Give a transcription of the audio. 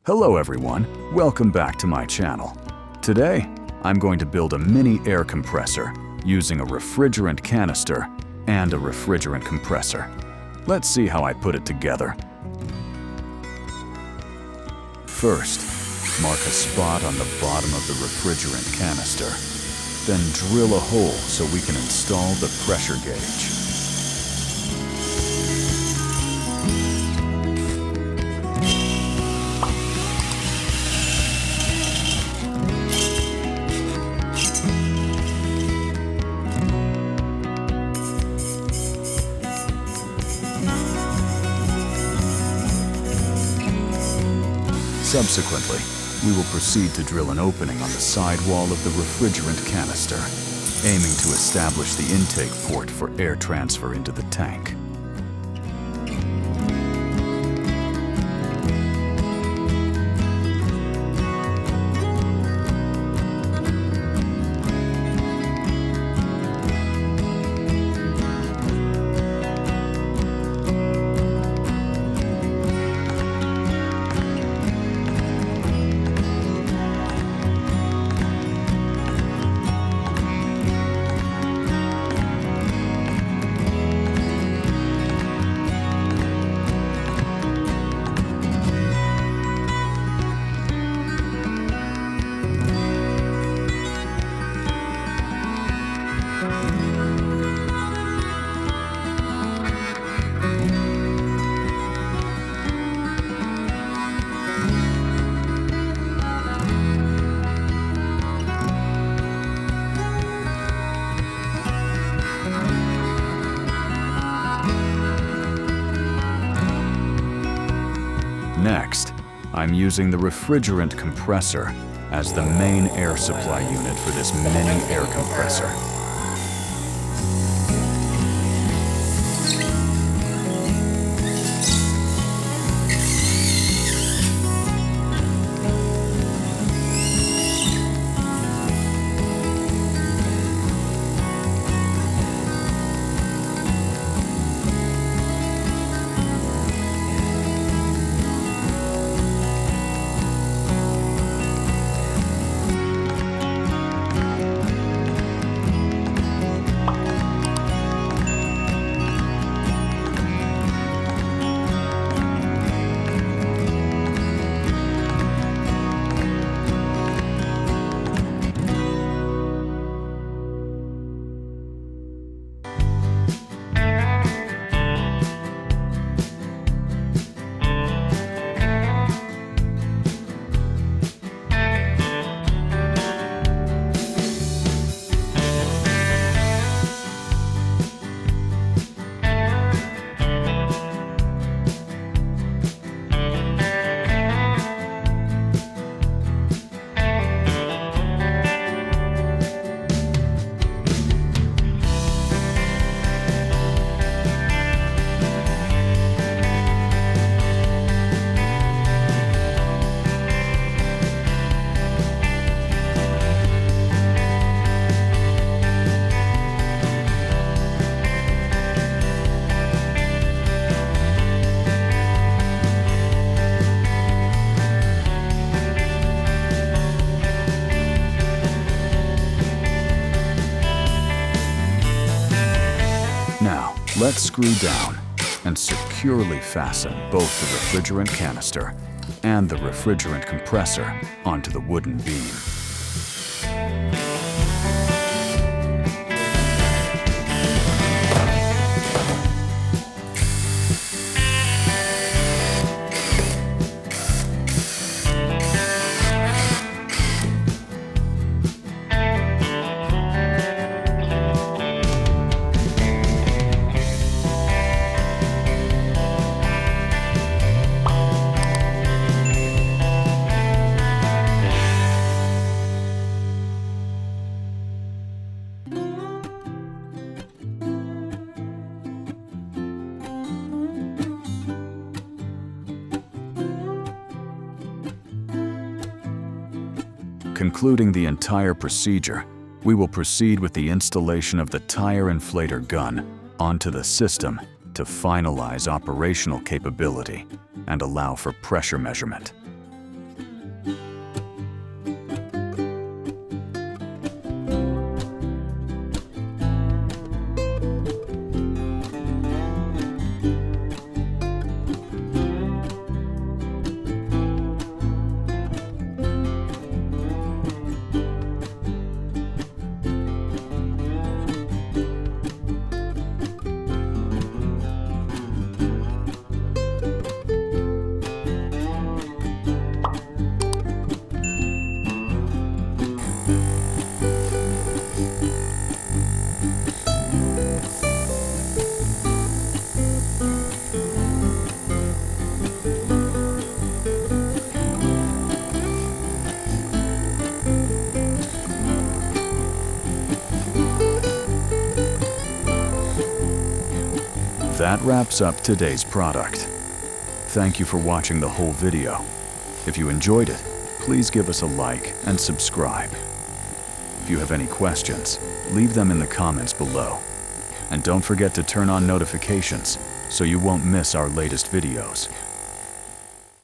Hello everyone, welcome back to my channel. Today, I'm going to build a mini air compressor using a refrigerant canister and a refrigerant compressor. Let's see how I put it together. First, mark a spot on the bottom of the refrigerant canister. Then drill a hole so we can install the pressure gauge. Subsequently, we will proceed to drill an opening on the side wall of the refrigerant canister, aiming to establish the intake port for air transfer into the tank. Next, I'm using the refrigerant compressor as the main air supply unit for this mini air compressor. Now, let's screw down and securely fasten both the refrigerant canister and the refrigerant compressor onto the wooden beam. Concluding the entire procedure, we will proceed with the installation of the tire inflator gun onto the system to finalize operational capability and allow for pressure measurement. That wraps up today's product. Thank you for watching the whole video. If you enjoyed it, please give us a like and subscribe. If you have any questions, leave them in the comments below. And don't forget to turn on notifications so you won't miss our latest videos.